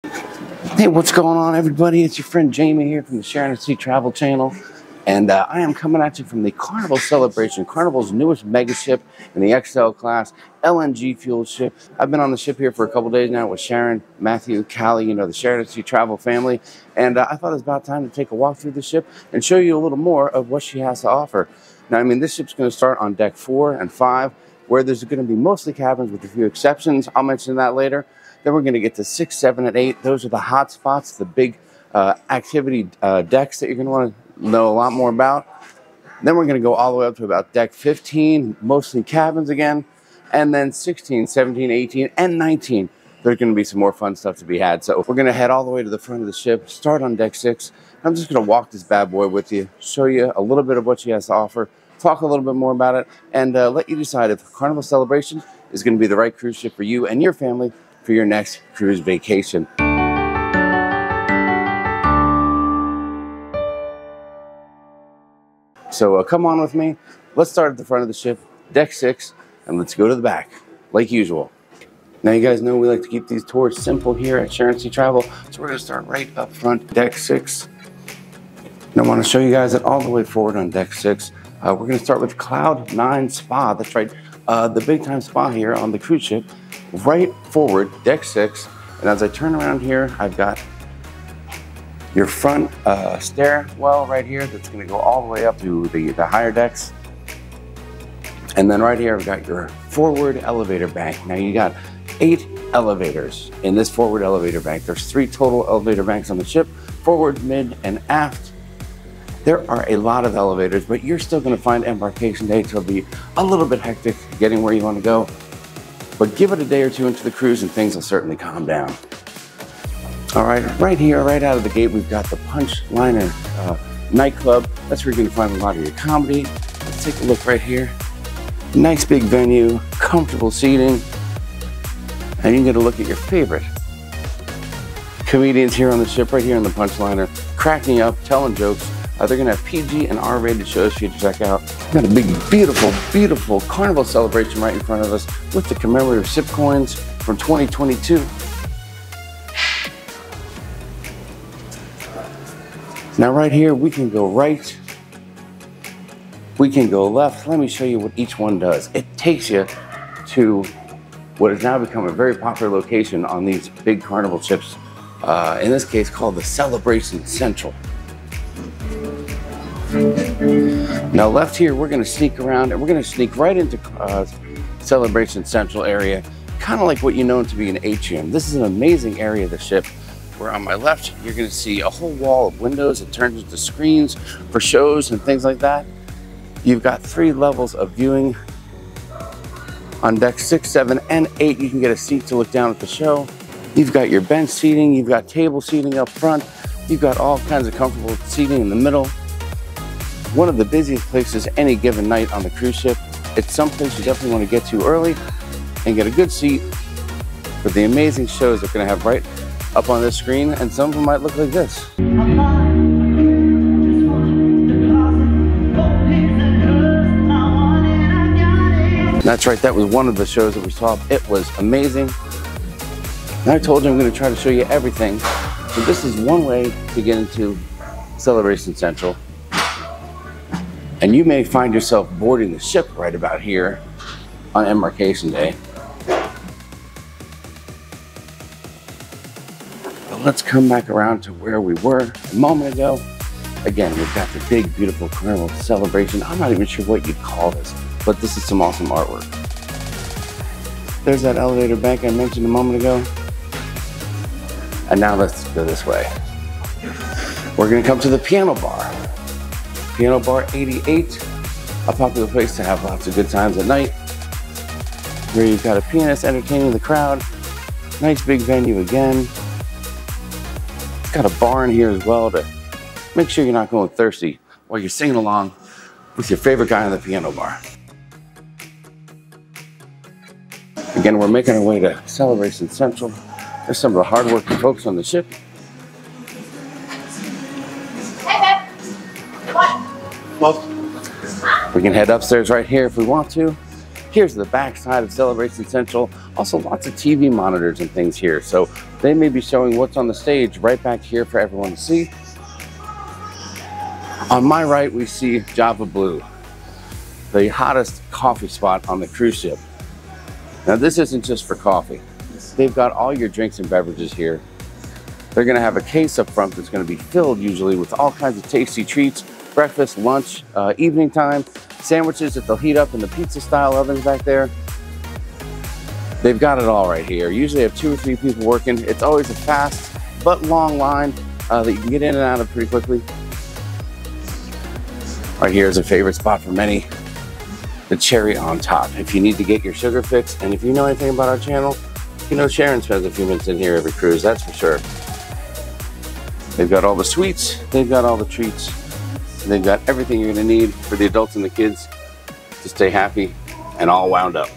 Hey, what's going on, everybody? It's your friend Jamie here from the Sharon Travel Channel, and I am coming at you from the Carnival Celebration, Carnival's newest mega ship in the XL class, LNG fueled ship. I've been on the ship here for a couple days now with Sharon, Matthew, Callie, you know, the Sharon Travel family, and I thought it was about time to take a walk through the ship and show you a little more of what she has to offer. Now, I mean, this ship's going to start on deck 4 and 5, where there's going to be mostly cabins with a few exceptions. I'll mention that later. Then we're going to get to 6, 7, and 8. Those are the hot spots, the big activity decks that you're going to want to know a lot more about. Then we're going to go all the way up to about deck 15, mostly cabins again. And then 16, 17, 18, and 19. There's going to be some more fun stuff to be had. So we're going to head all the way to the front of the ship, start on deck 6. I'm just going to walk this bad boy with you, show you a little bit of what she has to offer, talk a little bit more about it, and let you decide if Carnival Celebration is going to be the right cruise ship for you and your family for your next cruise vacation. So come on with me. Let's start at the front of the ship, deck 6, and let's go to the back, like usual. Now, you guys know we like to keep these tours simple here at Sharon Travel, so we're going to start right up front, deck 6. And I want to show you guys it all the way forward on deck 6. We're going to start with Cloud 9 Spa. That's right, the big time spa here on the cruise ship. Right forward, deck 6, and as I turn around here, I've got your front stairwell right here that's going to go all the way up to the higher decks. And then right here, I've got your forward elevator bank. Now, you got 8 elevators in this forward elevator bank. There's 3 total elevator banks on the ship, forward, mid, and aft. There are a lot of elevators, but you're still going to find embarkation day to be a little bit hectic getting where you want to go. But give it a day or two into the cruise and things will certainly calm down. All right, right here, right out of the gate, we've got the Punch Liner nightclub. That's where you're going to find a lot of your comedy. Let's take a look right here. Nice big venue, comfortable seating, and you can get a look at your favorite comedians here on the ship, right here on the Punch Liner, cracking up, telling jokes. They're going to have PG and R-rated shows for you to check out. We've got a big, beautiful, beautiful Carnival Celebration right in front of us with the commemorative ship coins from 2022. Now right here, we can go right, we can go left. Let me show you what each one does. It takes you to what has now become a very popular location on these big Carnival ships, in this case called the Celebration Central. Now left here, we're going to sneak around and we're going to sneak right into Celebration Central area, kind of like what you know to be an atrium. This is an amazing area of the ship, where on my left, you're going to see a whole wall of windows. It turns into screens for shows and things like that. You've got 3 levels of viewing. On deck 6, 7, and 8, you can get a seat to look down at the show. You've got your bench seating, you've got table seating up front, you've got all kinds of comfortable seating in the middle. One of the busiest places any given night on the cruise ship. It's someplace you definitely want to get to early and get a good seat for the amazing shows they're going to have right up on this screen, and some of them might look like this. That's right, that was one of the shows that we saw. It was amazing. And I told you I'm going to try to show you everything. So this is one way to get into Celebration Central. And you may find yourself boarding the ship right about here on embarkation day. But let's come back around to where we were a moment ago. Again, we've got the big, beautiful Carnival Celebration. I'm not even sure what you'd call this, but this is some awesome artwork. There's that elevator bank I mentioned a moment ago. And now let's go this way. We're gonna come to the piano bar. Piano Bar 88, a popular place to have lots of good times at night, where you've got a pianist entertaining the crowd. Nice big venue again. It's got a bar in here as well to make sure you're not going thirsty while you're singing along with your favorite guy on the piano bar. Again, we're making our way to Celebration Central. There's some of the hardworking folks on the ship. We can head upstairs right here if we want to. Here's the back side of Celebration Central. Also lots of TV monitors and things here. So they may be showing what's on the stage right back here for everyone to see. On my right, we see Java Blue, the hottest coffee spot on the cruise ship. Now this isn't just for coffee. They've got all your drinks and beverages here. They're gonna have a case up front that's gonna be filled usually with all kinds of tasty treats, breakfast, lunch, evening time, sandwiches that they'll heat up in the pizza style ovens back there. They've got it all right here. Usually have 2 or 3 people working. It's always a fast but long line that you can get in and out of pretty quickly. Right here is a favorite spot for many, the cherry on top. If you need to get your sugar fix, and if you know anything about our channel, you know Sharon spends a few minutes in here every cruise, that's for sure. They've got all the sweets, they've got all the treats, and they've got everything you're gonna need for the adults and the kids to stay happy and all wound up.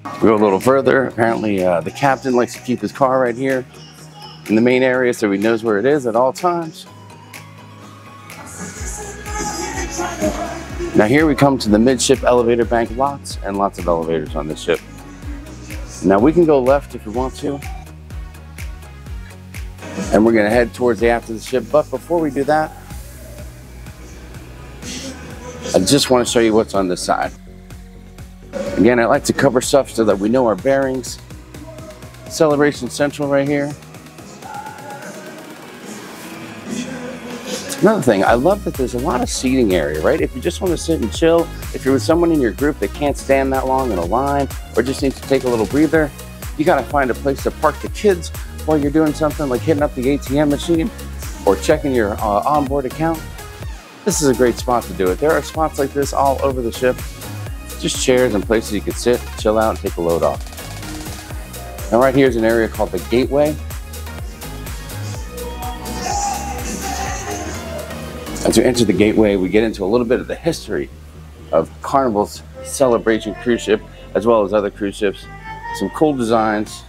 We go a little further. Apparently the captain likes to keep his car right here in the main area so he knows where it is at all times. Now here we come to the midship elevator bank. Lots and lots of elevators on this ship. Now we can go left if we want to. And we're gonna head towards the aft of the ship. But before we do that, I just want to show you what's on this side. Again, I like to cover stuff so that we know our bearings. Celebration Central right here. Another thing, I love that there's a lot of seating area, right? If you just want to sit and chill, if you're with someone in your group that can't stand that long in a line or just needs to take a little breather, you gotta find a place to park the kids while you're doing something like hitting up the ATM machine or checking your onboard account. This is a great spot to do it. There are spots like this all over the ship. Just chairs and places you can sit, chill out, and take a load off. Now right here is an area called the Gateway. As we enter the Gateway, we get into a little bit of the history of Carnival's Celebration cruise ship, as well as other cruise ships. Some cool designs.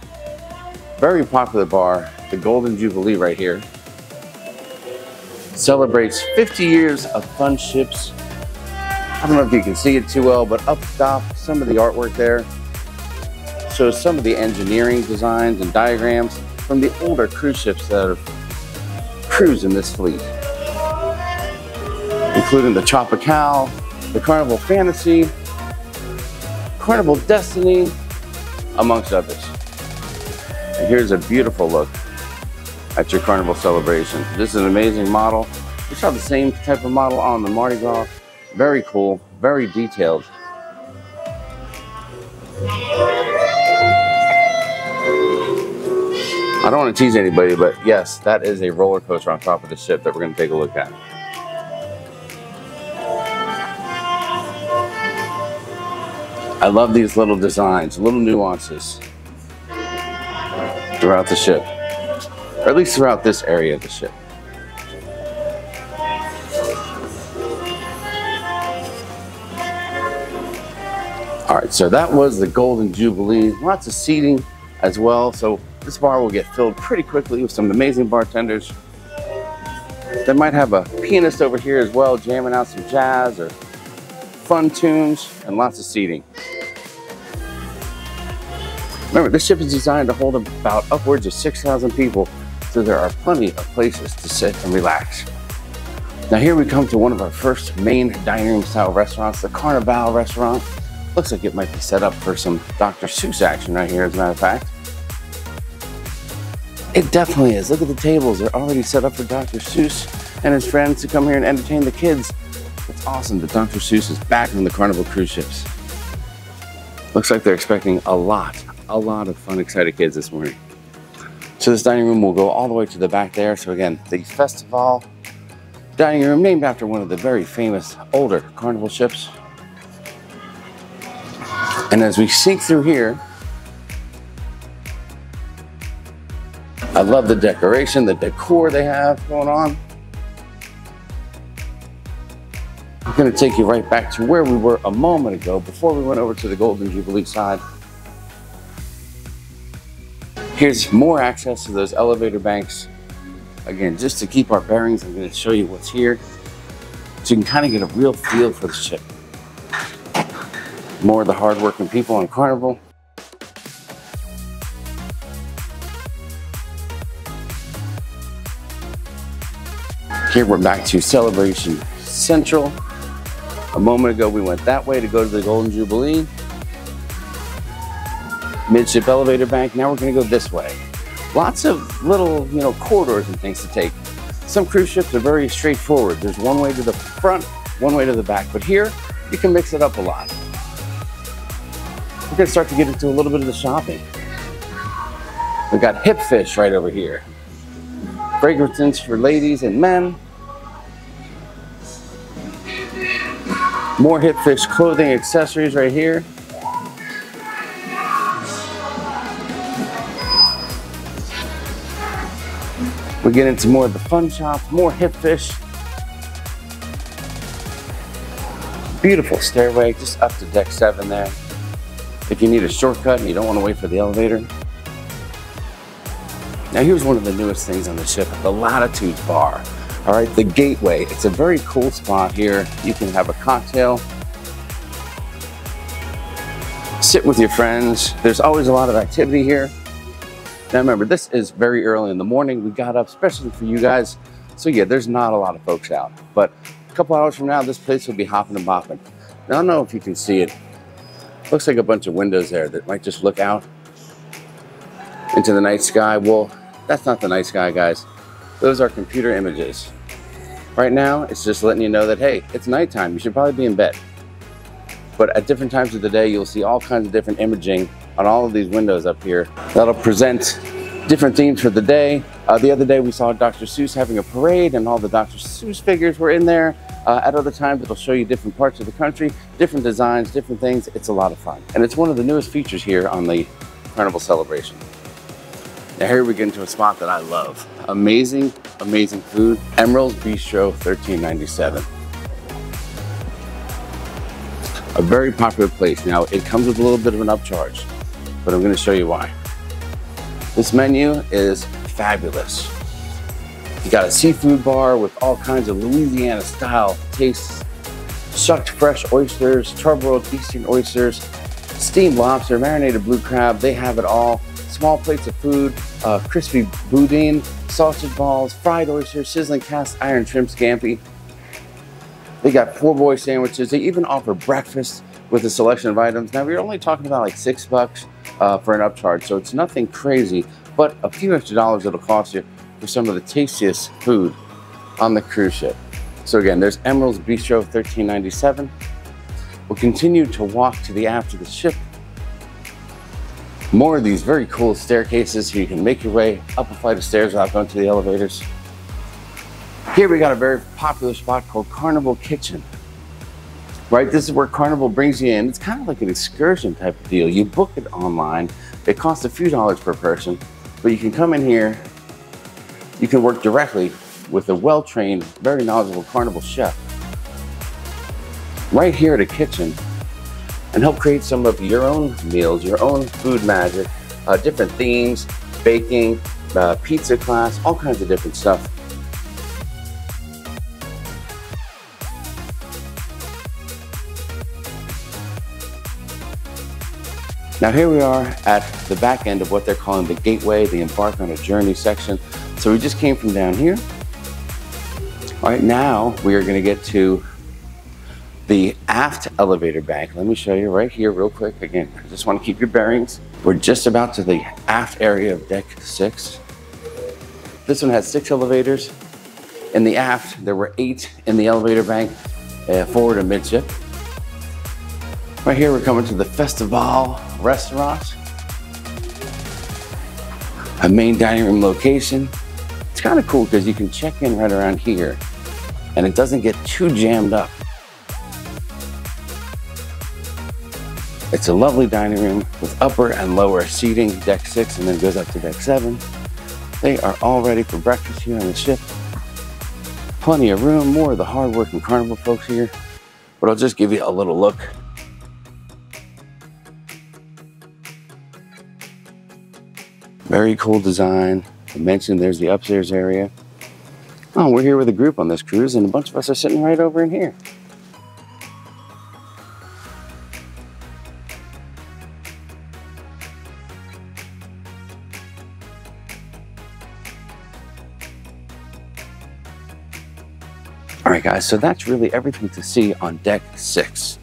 Very popular bar, the Golden Jubilee right here. Celebrates 50 years of fun ships. I don't know if you can see it too well, but up top, some of the artwork there shows some of the engineering designs and diagrams from the older cruise ships that have cruised in this fleet, including the Tropical, the Carnival Fantasy, Carnival Destiny, amongst others. And here's a beautiful look at your Carnival Celebration. This is an amazing model. We saw the same type of model on the Mardi Gras. Very cool, very detailed. I don't want to tease anybody, but yes, that is a roller coaster on top of the ship that we're going to take a look at. I love these little designs, little nuances throughout the ship, or at least throughout this area of the ship. All right, so that was the Golden Jubilee. Lots of seating as well. So this bar will get filled pretty quickly with some amazing bartenders. They might have a pianist over here as well, jamming out some jazz or fun tunes, and lots of seating. Remember, this ship is designed to hold about upwards of 6,000 people, so there are plenty of places to sit and relax. Now here we come to one of our first main dining room style restaurants, the Carnival restaurant. Looks like it might be set up for some Dr. Seuss action right here, as a matter of fact. It definitely is. Look at the tables. They're already set up for Dr. Seuss and his friends to come here and entertain the kids. It's awesome that Dr. Seuss is back on the Carnival cruise ships. Looks like they're expecting a lot of fun, excited kids this morning. So this dining room will go all the way to the back there. So again, the Festival dining room, named after one of the very famous older Carnival ships. And as we sink through here, I love the decoration, the decor they have going on. I'm going to take you right back to where we were a moment ago before we went over to the Golden Jubilee side. Here's more access to those elevator banks. Again, just to keep our bearings, I'm going to show you what's here. So you can kind of get a real feel for the ship. More of the hardworking people on Carnival. Here we're back to Celebration Central. A moment ago we went that way to go to the Golden Jubilee. Midship elevator bank. Now we're going to go this way. Lots of little, corridors and things to take. Some cruise ships are very straightforward. There's one way to the front, one way to the back. But here, you can mix it up a lot. We're going to start to get into a little bit of the shopping. We've got hip fish right over here. Fragrances for ladies and men. More hip fish clothing accessories right here. We get into more of the fun shops, more hip fish. Beautiful stairway just up to deck 7 there. If you need a shortcut and you don't want to wait for the elevator. Now here's one of the newest things on the ship, the Latitude Bar. All right, the Gateway. It's a very cool spot here. You can have a cocktail, sit with your friends. There's always a lot of activity here. Now remember, this is very early in the morning. We got up especially for you guys. So yeah, there's not a lot of folks out. But a couple hours from now, this place will be hopping and bopping. Now I don't know if you can see it. Looks like a bunch of windows there that might just look out into the night sky. Well, that's not the night sky, guys. Those are computer images. Right now, it's just letting you know that, hey, it's nighttime. You should probably be in bed. But at different times of the day, you'll see all kinds of different imaging on all of these windows up here that'll present different themes for the day. The other day we saw Dr. Seuss having a parade and all the Dr. Seuss figures were in there. At other times it'll show you different parts of the country, different designs, different things. It's a lot of fun. And it's one of the newest features here on the Carnival Celebration. Now here we get into a spot that I love. Amazing, amazing food. Emerald's Bistro, $13.97. A very popular place. Now it comes with a little bit of an upcharge, but I'm going to show you why. This menu is fabulous. You got a seafood bar with all kinds of Louisiana style tastes. Shucked fresh oysters, charbroiled Eastern oysters, steamed lobster, marinated blue crab. They have it all. Small plates of food, crispy boudin, sausage balls, fried oysters, sizzling cast iron shrimp scampi. They got 4-boy sandwiches. They even offer breakfast with a selection of items. Now, we're only talking about like $6 for an upcharge, so it's nothing crazy, but a few extra dollars it'll cost you for some of the tastiest food on the cruise ship. So again, there's Emerald's Bistro, $13.97. We'll continue to walk to the aft of the ship. More of these very cool staircases so you can make your way up a flight of stairs without going to the elevators. Here we got a very popular spot called Carnival Kitchen. Right, this is where Carnival brings you in. It's kind of like an excursion type of deal. You book it online. It costs a few dollars per person, but you can come in here. You can work directly with a well-trained, very knowledgeable Carnival chef right here at a kitchen and help create some of your own meals, your own food magic, different themes, baking, pizza class, all kinds of different stuff. Now here we are at the back end of what they're calling the Gateway, the Embark on a Journey section. So we just came from down here. All right, now we are going to get to the aft elevator bank. Let me show you right here real quick. Again, I just want to keep your bearings. We're just about to the aft area of deck 6. This one has 6 elevators. In the aft, there were 8 in the elevator bank, forward and midship. Right here, we're coming to the Festival restaurant. A main dining room location. It's kind of cool because you can check in right around here and it doesn't get too jammed up. It's a lovely dining room with upper and lower seating, deck 6, and then goes up to deck 7. They are all ready for breakfast here on the ship. Plenty of room, more of the hard-working Carnival folks here. But I'll just give you a little look. Very cool design. I mentioned there's the upstairs area. Oh, we're here with a group on this cruise, and a bunch of us are sitting right over in here. All right, guys, so that's really everything to see on deck 6.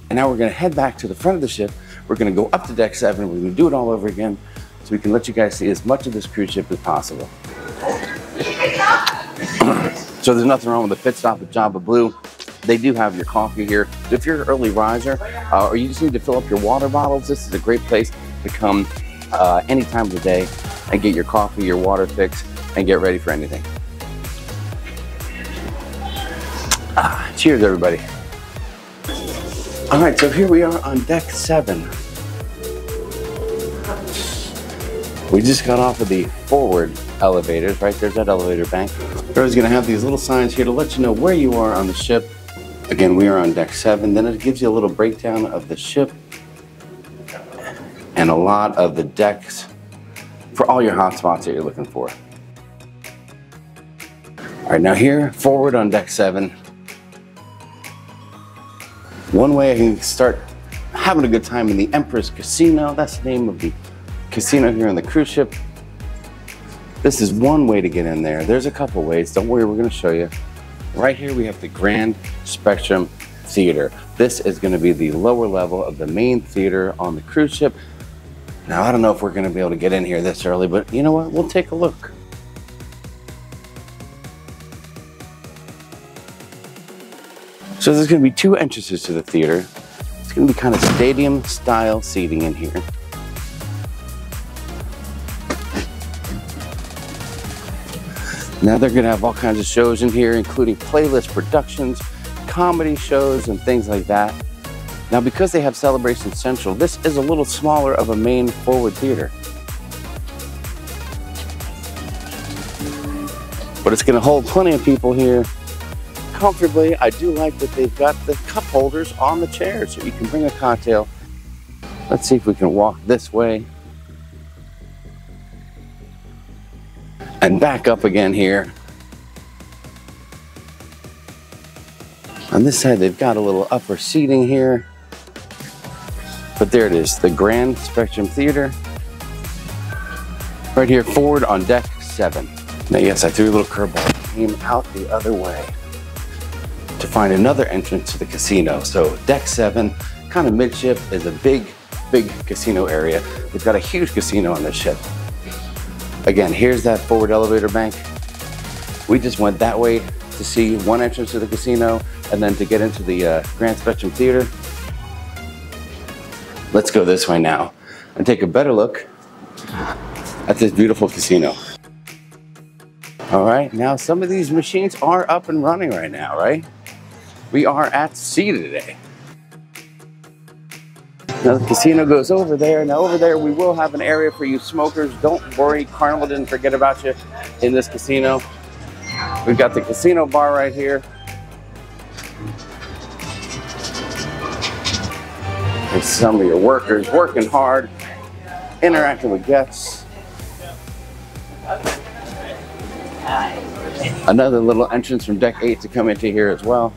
And now we're going to head back to the front of the ship. We're going to go up to deck 7. We're going to do it all over again so we can let you guys see as much of this cruise ship as possible. So there's nothing wrong with the pit stop at Java Blue. They do have your coffee here. If you're an early riser or you just need to fill up your water bottles, this is a great place to come any time of the day and get your coffee, your water fix, and get ready for anything. Cheers, everybody. All right, so here we are on deck 7. We just got off of the forward elevators, right? There's that elevator bank. We're always gonna have these little signs here to let you know where you are on the ship. Again, we are on deck 7. Then it gives you a little breakdown of the ship and a lot of the decks for all your hotspots that you're looking for. All right, now here, forward on deck 7. One way I can start having a good time in the Empress Casino. That's the name of the casino here on the cruise ship. This is one way to get in there. There's a couple ways. Don't worry, we're going to show you. Right here we have the Grand Spectrum Theater. This is going to be the lower level of the main theater on the cruise ship. Now, I don't know if we're going to be able to get in here this early, but you know what? We'll take a look. So there's going to be 2 entrances to the theater. It's going to be kind of stadium style seating in here. Now they're going to have all kinds of shows in here, including playlist productions, comedy shows, and things like that. Now, because they have Celebration Central, this is a little smaller of a main forward theater. But it's going to hold plenty of people here comfortably. I do like that they've got the cup holders on the chairs so you can bring a cocktail. Let's see if we can walk this way and back up again here. On this side, they've got a little upper seating here. But there it is, the Grand Spectrum Theater. Right here, forward on deck 7. Now, yes, I threw a little curveball. Came out the other way to find another entrance to the casino. So deck 7, kind of midship, is a big casino area. They've got a huge casino on this ship. Again, here's that forward elevator bank. We just went that way to see one entrance to the casino and then to get into the Grand Spectrum Theater. Let's go this way now and take a better look at this beautiful casino. All right, now some of these machines are up and running right now, right? We are at sea today. Now the casino goes over there. Now over there we will have an area for you smokers. Don't worry, Carnival didn't forget about you in this casino. We've got the casino bar right here. There's some of your workers working hard, interacting with guests. Another little entrance from deck 8 to come into here as well.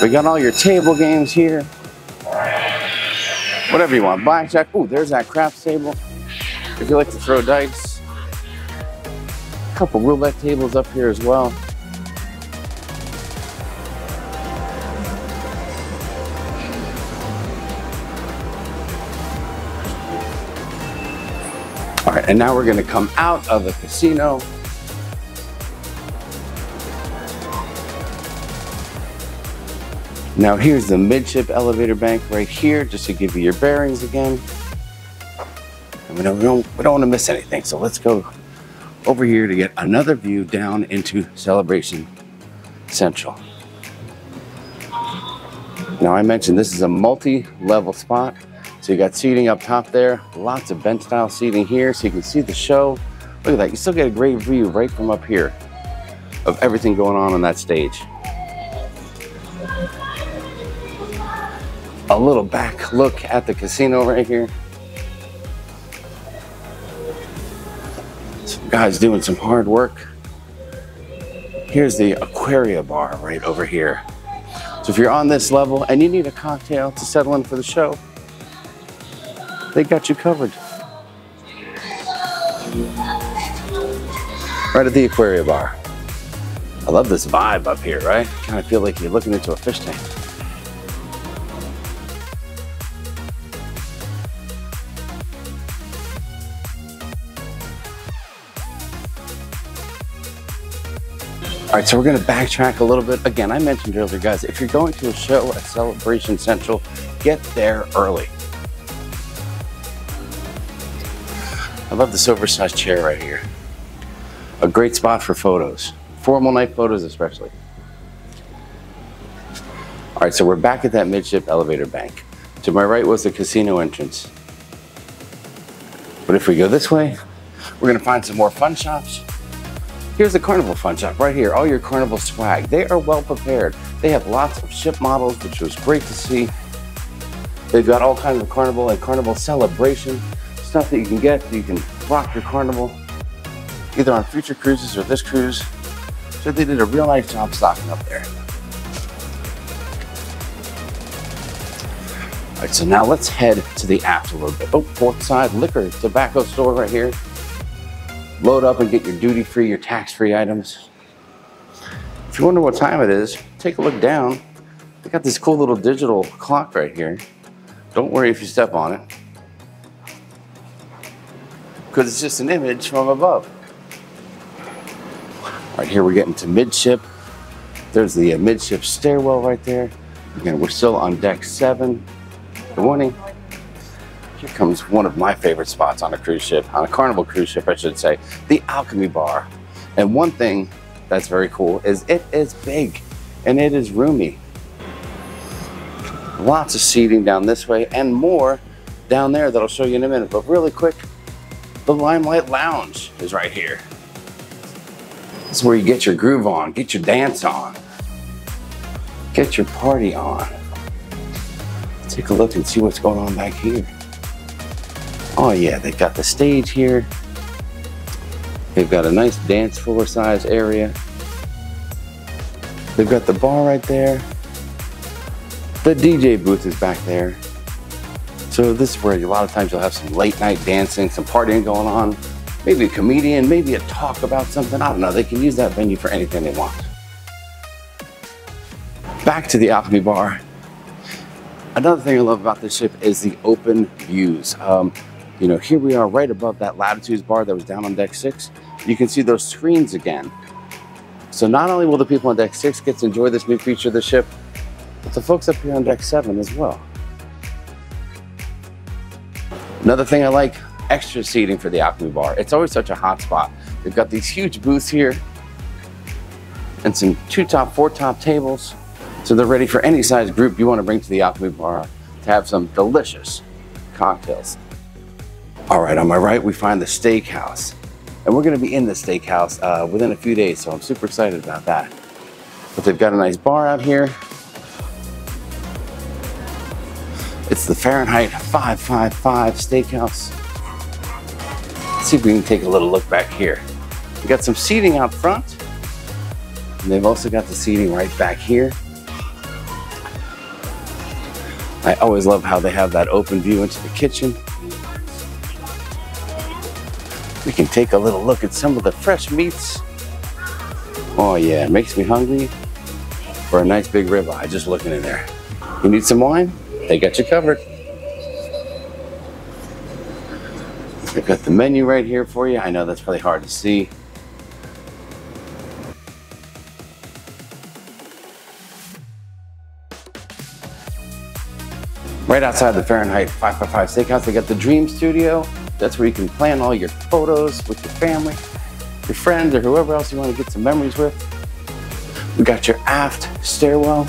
We got all your table games here. Whatever you want. Blackjack. Ooh, there's that craps table. If you like to throw dice. A couple roulette tables up here as well. All right, and now we're gonna come out of the casino. Now here's the midship elevator bank right here, just to give you your bearings again. And we don't want to miss anything, so let's go over here to get another view down into Celebration Central. Now I mentioned this is a multi-level spot. So you got seating up top there, lots of bench style seating here so you can see the show. Look at that, you still get a great view right from up here of everything going on that stage. A little back look at the casino right here. Guys doing some hard work. Here's the Aquaria bar right over here. So if you're on this level and you need a cocktail to settle in for the show, they got you covered. Right at the Aquaria bar. I love this vibe up here, right? Kind of feel like you're looking into a fish tank. All right, so we're gonna backtrack a little bit. Again, I mentioned earlier, guys, if you're going to a show at Celebration Central, get there early. I love this oversized chair right here. A great spot for photos. Formal night photos especially. All right, so we're back at that midship elevator bank. To my right was the casino entrance. But if we go this way, we're gonna find some more fun shops. Here's the Carnival Fun Shop right here, all your Carnival swag. They are well prepared. They have lots of ship models, which was great to see. They've got all kinds of Carnival and Carnival Celebration stuff that you can get so you can rock your Carnival, either on future cruises or this cruise. So they did a real nice job stocking up there. All right, so now let's head to the aft a little bit. Oh, fourth side liquor, tobacco store right here. Load up and get your duty-free, your tax-free items. If you wonder what time it is, take a look down. They got this cool little digital clock right here. Don't worry if you step on it, because it's just an image from above. All right, here we're getting to midship. There's the midship stairwell right there. Again, we're still on deck 7. Good morning. Here comes one of my favorite spots on a cruise ship, on a Carnival cruise ship, I should say, the Alchemy Bar. And one thing that's very cool is it is big and it is roomy. Lots of seating down this way and more down there that I'll show you in a minute. But really quick, the Limelight Lounge is right here. This is where you get your groove on, get your dance on, get your party on. Take a look and see what's going on back here. Oh yeah, they've got the stage here. They've got a nice dance floor size area. They've got the bar right there. The DJ booth is back there. So this is where a lot of times you'll have some late night dancing, some partying going on. Maybe a comedian, maybe a talk about something. I don't know, they can use that venue for anything they want. Back to the Alchemy Bar. Another thing I love about this ship is the open views. You know, here we are right above that Latitudes bar that was down on deck 6. You can see those screens again. So not only will the people on deck 6 get to enjoy this new feature of the ship, but the folks up here on deck 7 as well. Another thing I like, extra seating for the Alchemy Bar. It's always such a hot spot. They've got these huge booths here and some 2-top, 4-top tables. So they're ready for any size group you want to bring to the Alchemy Bar to have some delicious cocktails. All right, on my right, we find the steakhouse. And we're gonna be in the steakhouse within a few days, so I'm super excited about that. But they've got a nice bar out here. It's the Fahrenheit 555 steakhouse. Let's see if we can take a little look back here. We got some seating out front. And they've also got the seating right back here. I always love how they have that open view into the kitchen. We can take a little look at some of the fresh meats. Oh yeah, it makes me hungry for a nice big ribeye just looking in there. You need some wine? They got you covered. They've got the menu right here for you. I know that's probably hard to see. Right outside the Fahrenheit 555 Steakhouse, they got the Dream Studio. That's where you can plan all your photos with your family, your friends, or whoever else you want to get some memories with. We got your aft stairwell.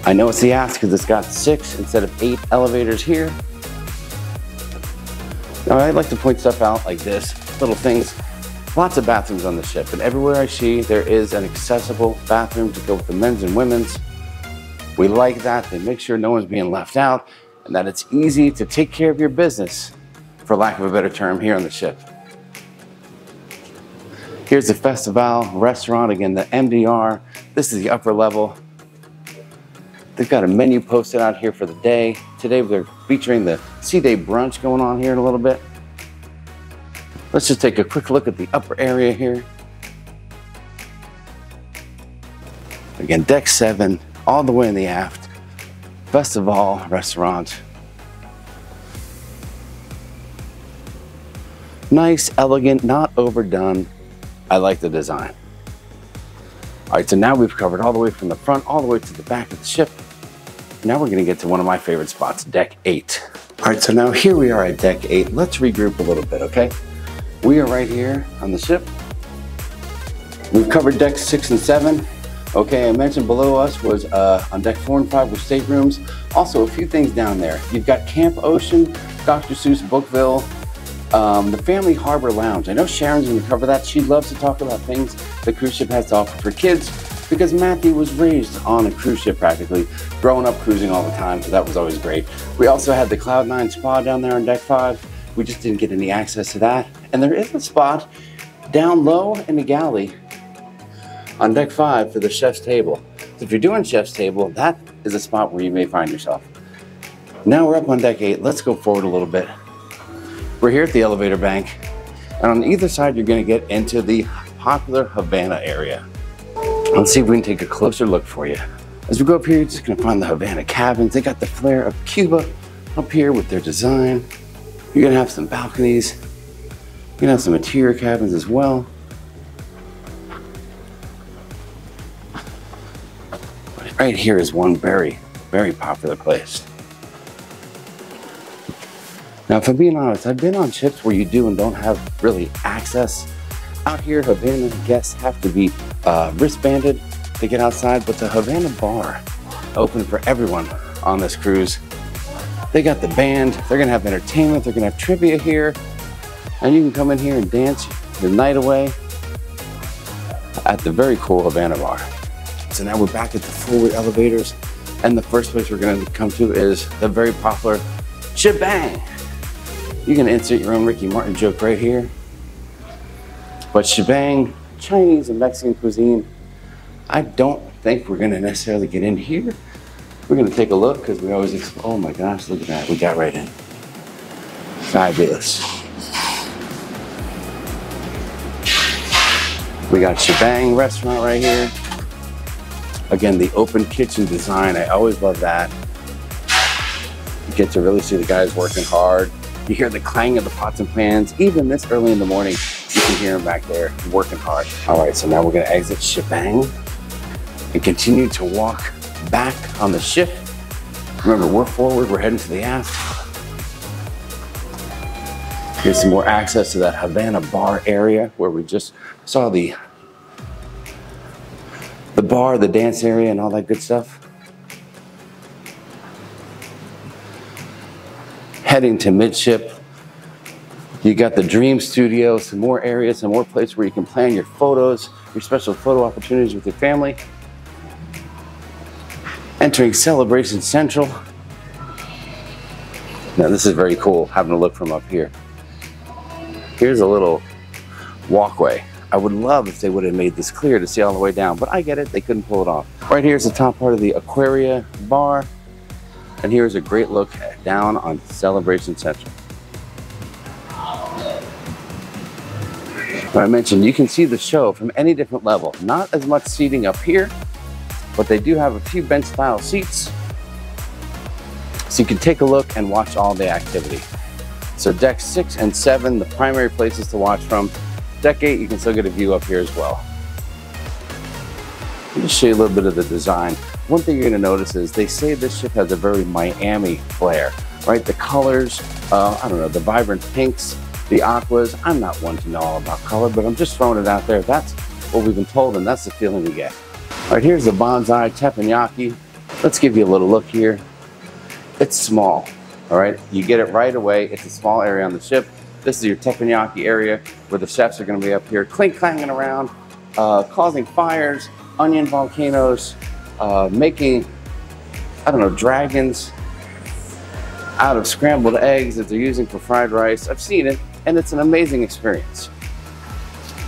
I know it's the aft because it's got 6 instead of 8 elevators here. Now I like to point stuff out like this, little things. Lots of bathrooms on the ship, and everywhere I see there is an accessible bathroom to go with the men's and women's. We like that. They make sure no one's being left out and that it's easy to take care of your business, for lack of a better term, here on the ship. Here's the Festival restaurant, again, the MDR. This is the upper level. They've got a menu posted out here for the day. Today they're featuring the Sea Day brunch going on here in a little bit. Let's just take a quick look at the upper area here. Again, deck 7, all the way in the aft. Festival restaurant. Nice, elegant, not overdone. I like the design. All right, so now we've covered all the way from the front, all the way to the back of the ship. Now we're gonna get to one of my favorite spots, deck 8. All right, so now here we are at deck 8. Let's regroup a little bit, okay? We are right here on the ship. We've covered decks 6 and 7. Okay, I mentioned below us was on deck 4 and 5 with staterooms. Also, a few things down there. You've got Camp Ocean, Dr. Seuss Bookville, the Family Harbor Lounge. I know Sharon's gonna cover that. She loves to talk about things the cruise ship has to offer for kids because Matthew was raised on a cruise ship practically, growing up cruising all the time, so that was always great. We also had the Cloud9 Spa down there on deck 5. We just didn't get any access to that. And there is a spot down low in the galley on deck 5 for the chef's table. So if you're doing chef's table, that is a spot where you may find yourself. Now we're up on deck 8. Let's go forward a little bit. We're here at the elevator bank, and on either side, you're gonna get into the popular Havana area. Let's see if we can take a closer look for you. As we go up here, you're just gonna find the Havana cabins. They got the flair of Cuba up here with their design. You're gonna have some balconies. You're gonna have some interior cabins as well. But right here is one very, very popular place. Now, if I'm being honest, I've been on ships where you do and don't have really access. Out here, Havana guests have to be wristbanded to get outside, but the Havana bar open for everyone on this cruise. They got the band, they're gonna have entertainment, they're gonna have trivia here, and you can come in here and dance the night away at the very cool Havana bar. So now we're back at the forward elevators, and the first place we're gonna come to is the very popular Shebang. You can insert your own Ricky Martin joke right here. But Shebang, Chinese and Mexican cuisine, I don't think we're gonna necessarily get in here. We're gonna take a look because we always, oh my gosh, look at that, we got right in. Fabulous. We got Shebang restaurant right here. Again, the open kitchen design, I always love that. You get to really see the guys working hard. You hear the clang of the pots and pans. Even this early in the morning, you can hear them back there working hard. All right, so now we're gonna exit Shebang and continue to walk back on the ship. Remember, we're forward, we're heading to the aft. Here's some more access to that Havana bar area where we just saw the bar, the dance area, and all that good stuff. Heading to midship, you got the Dream Studio, some more areas, some more places where you can plan your photos, your special photo opportunities with your family. Entering Celebration Central. Now this is very cool, having a look from up here. Here's a little walkway. I would love if they would have made this clear to see all the way down, but I get it, they couldn't pull it off. Right here's the top part of the Aquaria bar. And here's a great look down on Celebration Central. I mentioned you can see the show from any different level. Not as much seating up here, but they do have a few bench style seats. So you can take a look and watch all the activity. So deck 6 and 7, the primary places to watch from. Deck 8, you can still get a view up here as well. Let me show you a little bit of the design. One thing you're gonna notice is they say this ship has a very Miami flair, right? The colors, I don't know, the vibrant pinks, the aquas. I'm not one to know all about color, but I'm just throwing it out there. That's what we've been told, and that's the feeling we get. All right, here's the Bonsai Teppanyaki. Let's give you a little look here. It's small, all right? You get it right away. It's a small area on the ship. This is your teppanyaki area where the chefs are gonna be up here clink-clanging around, causing fires, onion volcanoes, making, I don't know, dragons out of scrambled eggs that they're using for fried rice. I've seen it, and it's an amazing experience.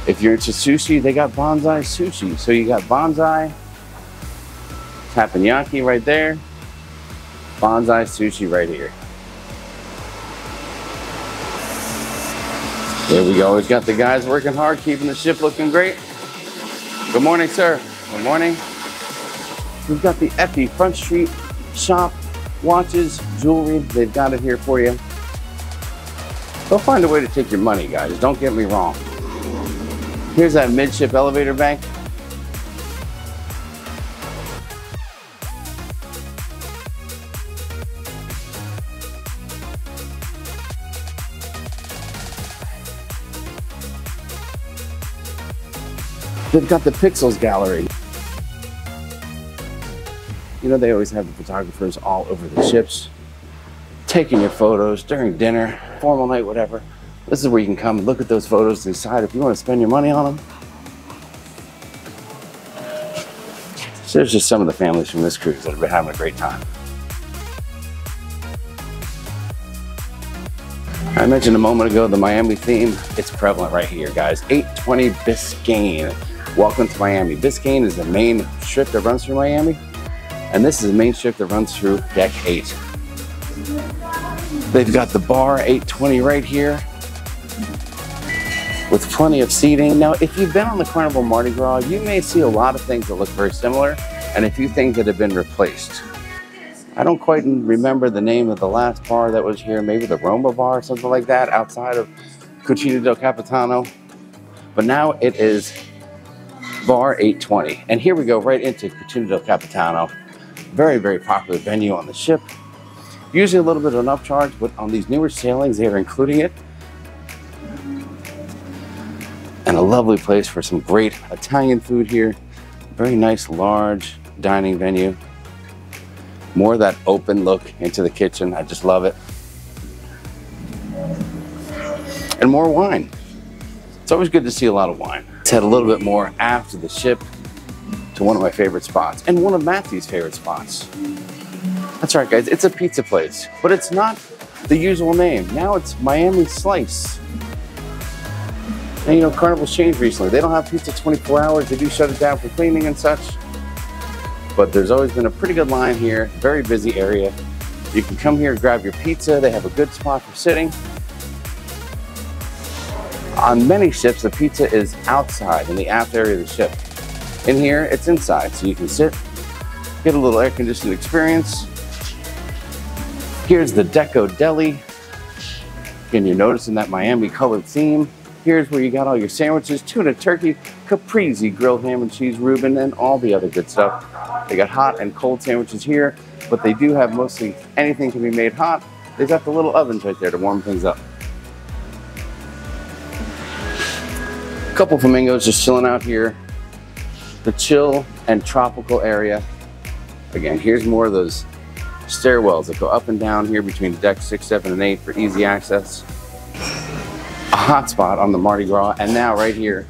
If you're into sushi, they got bonsai sushi. So you got bonsai, teppanyaki right there, bonsai sushi right here. There we go. We've got the guys working hard, keeping the ship looking great. Good morning, sir. Good morning. We've got the Effie Front Street shop, watches, jewelry. They've got it here for you. They'll find a way to take your money, guys. Don't get me wrong. Here's that midship elevator bank. They've got the Pixels Gallery. You know, they always have the photographers all over the ships, taking your photos during dinner, formal night, whatever. This is where you can come and look at those photos and decide if you want to spend your money on them. So there's just some of the families from this cruise that have been having a great time. I mentioned a moment ago the Miami theme. It's prevalent right here, guys. 820 Biscayne. Welcome to Miami. Biscayne is the main strip that runs through Miami, and this is the main strip that runs through Deck 8. They've got the bar 820 right here with plenty of seating. Now, if you've been on the Carnival Mardi Gras, you may see a lot of things that look very similar and a few things that have been replaced. I don't quite remember the name of the last bar that was here, maybe the Roma bar or something like that outside of Cucina del Capitano. But now it is Bar 820. And here we go right into Cucina del Capitano. Very, very popular venue on the ship. Usually a little bit of an upcharge, but on these newer sailings, they are including it. And a lovely place for some great Italian food here. Very nice, large dining venue. More of that open look into the kitchen. I just love it. And more wine. It's always good to see a lot of wine. Let's head a little bit more aft of the ship to one of my favorite spots and one of Matthew's favorite spots. That's right, guys. It's a pizza place, but it's not the usual name. Now it's Miami Slice. And you know, Carnival's changed recently. They don't have pizza 24 hours. They do shut it down for cleaning and such. But there's always been a pretty good line here. Very busy area. You can come here, grab your pizza. They have a good spot for sitting. On many ships, the pizza is outside in the aft area of the ship. In here, it's inside, so you can sit, get a little air-conditioned experience. Here's the Deco Deli. Again, you're noticing that Miami colored theme. Here's where you got all your sandwiches: tuna, turkey, caprese, grilled ham and cheese, Reuben, and all the other good stuff. They got hot and cold sandwiches here, but they do have mostly anything can be made hot. They've got the little ovens right there to warm things up. A couple flamingos just chilling out here. The chill and tropical area. Again, here's more of those stairwells that go up and down here between deck 6, 7, and 8 for easy access. A hot spot on the Mardi Gras, and now right here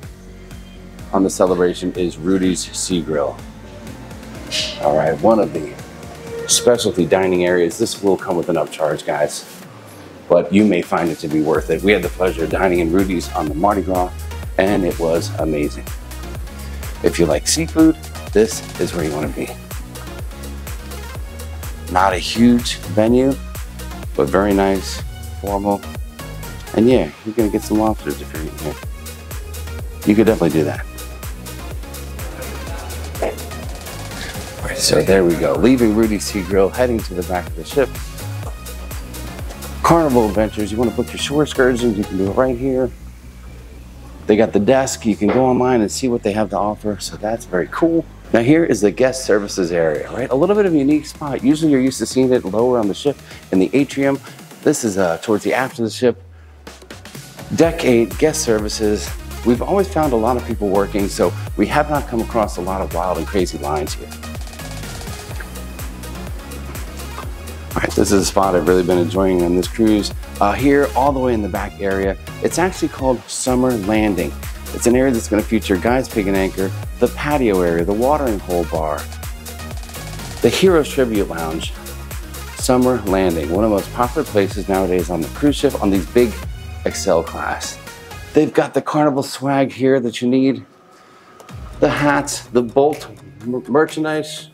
on the Celebration is Rudy's Sea Grill. All right, one of the specialty dining areas. This will come with an upcharge, guys, but you may find it to be worth it. We had the pleasure of dining in Rudy's on the Mardi Gras, and it was amazing. If you like seafood, this is where you want to be. Not a huge venue, but very nice, formal. And yeah, you're gonna get some lobsters if you're eating here. You could definitely do that. All right, so there we go. Leaving Rudy's Sea Grill, heading to the back of the ship. Carnival Adventures, you wanna book your shore excursions, you can do it right here. They got the desk, you can go online and see what they have to offer, so that's very cool. Now here is the guest services area, right? A little bit of a unique spot. Usually you're used to seeing it lower on the ship in the atrium. This is towards the aft of the ship. Deck 8, guest services. We've always found a lot of people working, so we have not come across a lot of wild and crazy lines here. All right, this is a spot I've really been enjoying on this cruise. Here, all the way in the back area, it's actually called Summer Landing. It's an area that's going to feature Guy's Pig and Anchor, the patio area, the watering hole bar, the Heroes Tribute Lounge. Summer Landing, one of the most popular places nowadays on the cruise ship on these big Excel class. They've got the Carnival swag here that you need. The hats, the Bolt merchandise.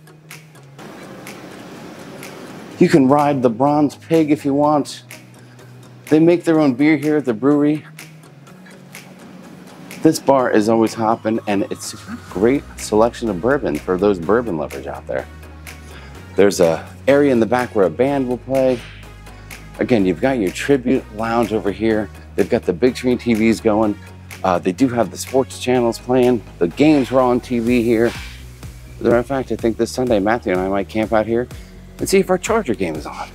You can ride the bronze pig if you want. They make their own beer here at the brewery. This bar is always hopping, and it's a great selection of bourbon for those bourbon lovers out there. There's an area in the back where a band will play. Again, you've got your tribute lounge over here. They've got the big screen TVs going. They do have the sports channels playing. The games were on TV here. As a matter of fact, I think this Sunday, Matthew and I might camp out here and see if our Charger game is on.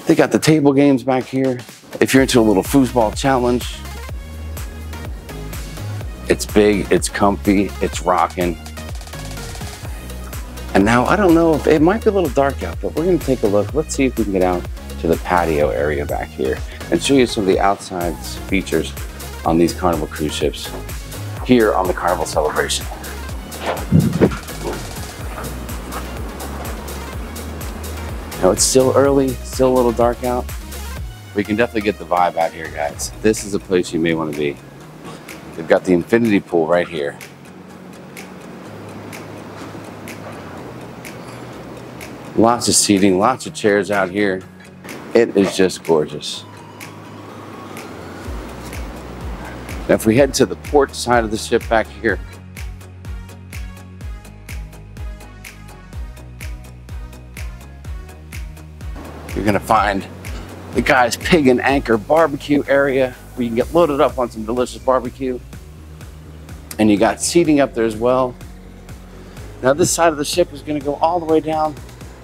They got the table games back here. If you're into a little foosball challenge, it's big, it's comfy, it's rocking. And now, I don't know if it might be a little dark out, but we're gonna take a look. Let's see if we can get out to the patio area back here and show you some of the outside features on these Carnival cruise ships here on the Carnival Celebration. Now it's still early, still a little dark out. We can definitely get the vibe out here, guys. This is a place you may want to be. They've got the infinity pool right here. Lots of seating, lots of chairs out here. It is just gorgeous. Now if we head to the port side of the ship back here, you're gonna find the Guy's Pig and Anchor barbecue area where you can get loaded up on some delicious barbecue. And you got seating up there as well. Now this side of the ship is gonna go all the way down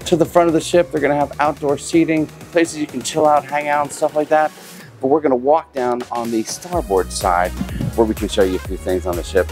to the front of the ship. They're gonna have outdoor seating, places you can chill out, hang out, and stuff like that. But we're gonna walk down on the starboard side where we can show you a few things on the ship.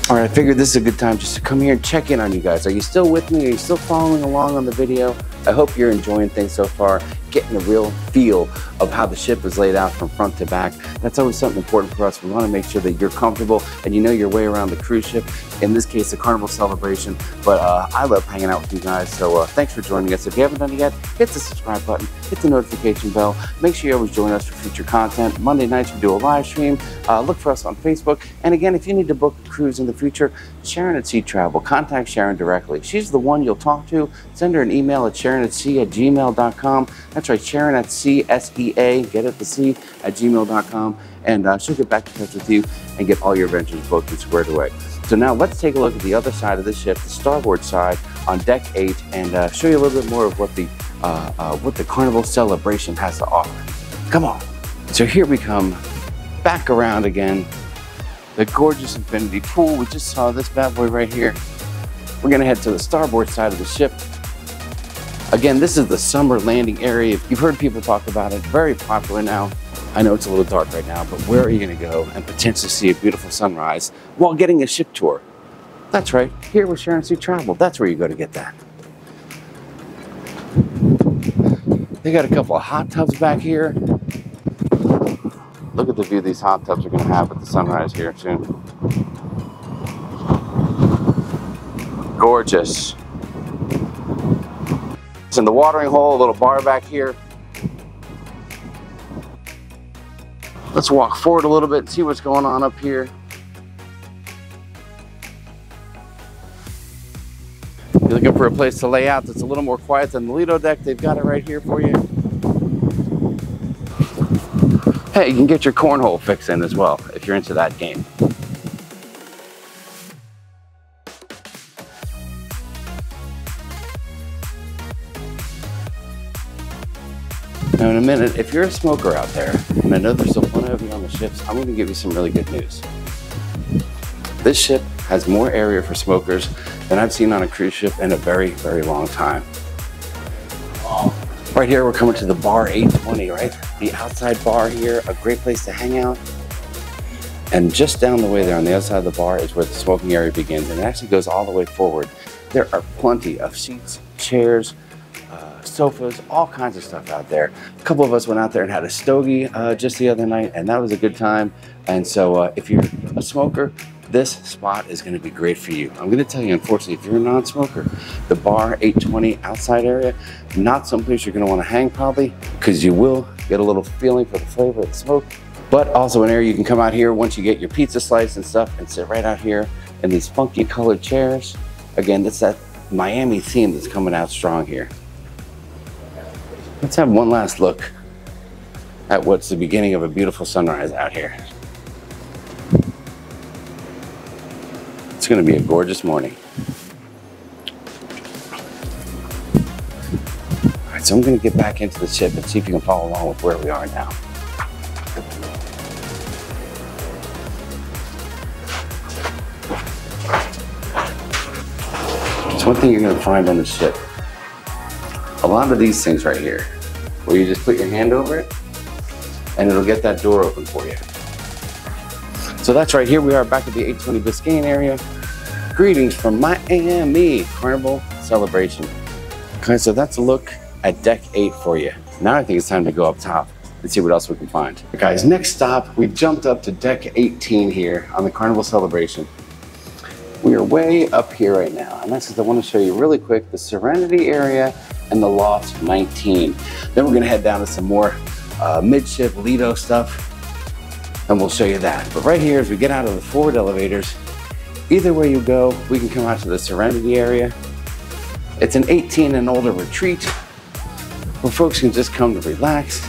All right, I figured this is a good time just to come here and check in on you guys. Are you still with me? Are you still following along on the video? I hope you're enjoying things so far, getting a real feel of how the ship is laid out from front to back. That's always something important for us. We want to make sure that you're comfortable and you know your way around the cruise ship, in this case, the Carnival Celebration. But I love hanging out with you guys, so thanks for joining us. If you haven't done it yet, hit the subscribe button, hit the notification bell. Make sure you always join us for future content. Monday nights, we do a live stream. Look for us on Facebook. And again, if you need to book a cruise in the future, Sharon@Sea Travel. Contact Sharon directly. She's the one you'll talk to. Send her an email at sharonatsea@gmail.com. That's right, Sharon@Sea, S-E-A, get it, the C, @gmail.com. And she'll get back in touch with you and get all your adventures booked and squared away. So now let's take a look at the other side of the ship, the starboard side on deck 8, and show you a little bit more of what the Carnival Celebration has to offer. Come on. So here we come back around again. The gorgeous infinity pool. We just saw this bad boy right here. We're gonna head to the starboard side of the ship. Again, this is the summer landing area. You've heard people talk about it, very popular now. I know it's a little dark right now, but where are you gonna go and potentially see a beautiful sunrise while getting a ship tour? That's right, here with Sharon@Sea Travel. That's where you go to get that. They got a couple of hot tubs back here. Look at the view these hot tubs are gonna have with the sunrise here soon. Gorgeous. It's in the watering hole, a little bar back here. Let's walk forward a little bit and see what's going on up here. You're looking for a place to lay out that's a little more quiet than the Lido deck. They've got it right here for you. Hey, you can get your cornhole fix in as well if you're into that game. Now in a minute, if you're a smoker out there, and I know there's still plenty of you on the ships, I'm going to give you some really good news. This ship has more area for smokers than I've seen on a cruise ship in a very, very long time. Right here, we're coming to the bar 820, right? The outside bar here, a great place to hang out. And just down the way there on the other side of the bar is where the smoking area begins, and it actually goes all the way forward. There are plenty of seats, chairs, sofas, all kinds of stuff out there. A couple of us went out there and had a stogie just the other night, and that was a good time. And so if you're a smoker, this spot is going to be great for you. I'm going to tell you, unfortunately, if you're a non-smoker, the bar 820 outside area, not someplace you're going to want to hang probably, because you will get a little feeling for the flavor of the smoke, but also an area you can come out here once you get your pizza slice and stuff and sit right out here in these funky colored chairs. Again, that's that Miami theme that's coming out strong here. Let's have one last look at what's the beginning of a beautiful sunrise out here. It's going to be a gorgeous morning. All right, so I'm going to get back into the ship and see if you can follow along with where we are now. It's one thing you're going to find on the ship. A lot of these things right here, where you just put your hand over it and it'll get that door open for you. So that's right, here we are back at the 820 Biscayne area. Greetings from Miami, Carnival Celebration. Okay, so that's a look at deck 8 for you. Now I think it's time to go up top and see what else we can find. Guys, next stop, we jumped up to deck 18 here on the Carnival Celebration. We are way up here right now, and that's because I want to show you really quick the Serenity area and the Loft 19. Then we're gonna head down to some more midship Lido stuff, and we'll show you that. But right here, as we get out of the forward elevators, either way you go, we can come out to the Serenity area. It's an 18 and older retreat where folks can just come to relax.